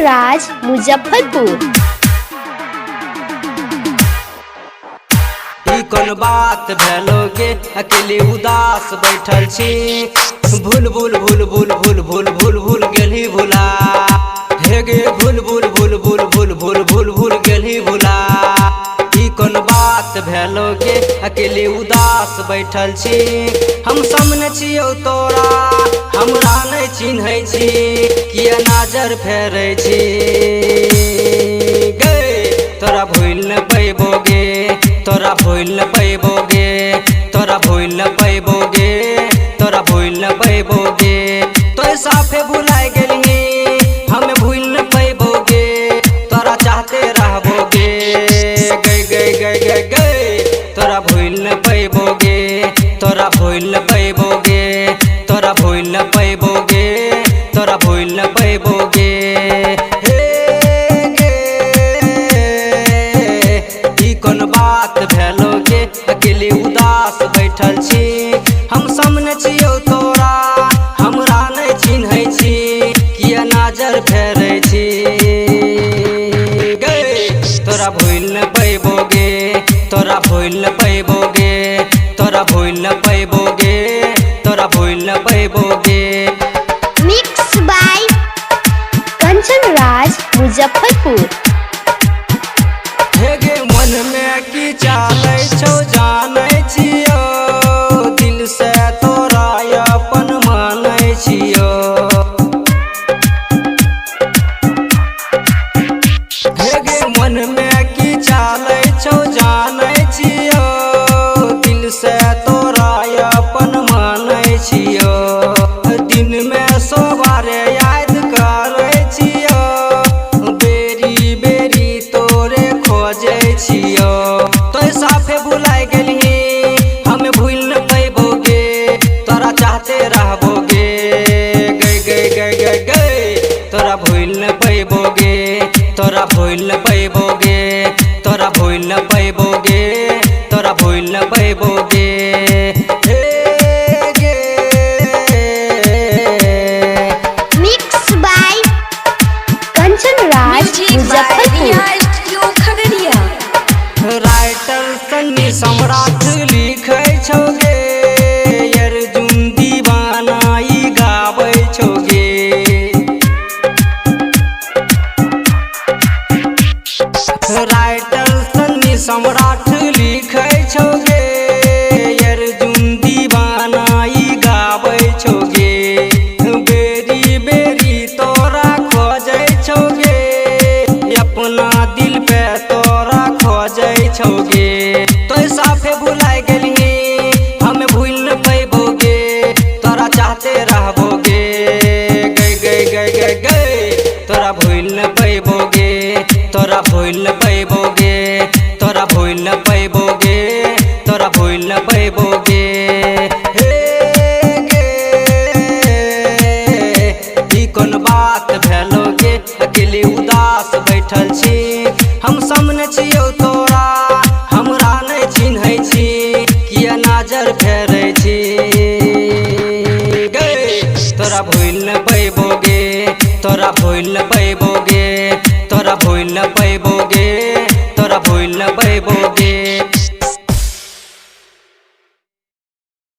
राज मुजफ्फरपुर। ई कोन बात भेलोगे अकेले उदास बैठल छी। भूल भूल भूल भूल भूल भूल भूल भूल गेली भुला हे गे भूल भूल भूल भूल भूल भूल भूल भूल गेली भुला। ई कोन बात भेलोगे अकेले उदास बैठल छी। हम सामने छियौ तोरा हमरा नहीं चिन्है छी किया नजर फेरै छी। गे तोरा भूल न पैबोगे तोरा भूल न पैबोगे तोरा भूल न पैबोगे तोरा भूल न पैबोगे। तो साफे भुलाए गेली हमें भूल न पैबोगे तोरा चाहते रहबोगे। गई गई गई गई गई तोरा भूल न पैबोगे तोरा भूल न पैबोगे तोरा भूल न पैबोगे तोरा भूल न पैबोगे। कोन बात भेलोगे अकेले उदास बैठल छी। हम सामने छियौ तोरा हमरा नहीं चिन्है छी किया नजर फेरै छी। गे तोरा भूल न पैबोगे तोरा भूल न पैबोगे तोरा भूल न पैबोगे तोरा भूल न पैबोगे। Mix by Kanchan Raj Muzaffarpur. हे गे मन में की चालै छौ जानै छियो दिल से तोरा अपन मानै छियो। हे गे मन में की चालै छौ जानै छियो दिल से तोरा अपन मानै छियो। दिन में सो बारे याद करै छियो बेरी बेरी तोरे खोजै छियो। तो साफे भुलाए गेली हमें भूल न पैबोगे तोरा चाहते रहबोगे। गई गई गई गई गई तोरा भूल न पैबोगे तोरा भूल न पैबोगे तोरा भूल न पैबोगे तोरा भूल न पैबोगे। Mix by Kanchan Raj Muzaffarpur. Writer Sunny Samrat लिखै छौगे अर्जुन दीवाना ई गाबै छौगे। राइटर सन्नी सम्राट लिखै छौगे अर्जुन दीवाना ई गाबै छौगे। बेरी बेरी तोरा खोजै छौगे अपना दिल पे तोरा खोजै छौगे। तो साफे भुलाए गेली हमें भूल न पैबोगे तोरा चाहते रहबोगे। गई गई गई गई गई तोरा भूल न पैबोगे तोरा भूल न पैबोगे तोरा भूल न पैबोगे तोरा भूल न पैबोगे। ई कोन बात भेलोगे अकेले उदास बैठल छी। हम सामने छियौ तोरा हमरा नहीं चिन्है छी किया नजर फेरै छी। गे तोरा भूल न पैबोगे तोरा भूल न पैबोगे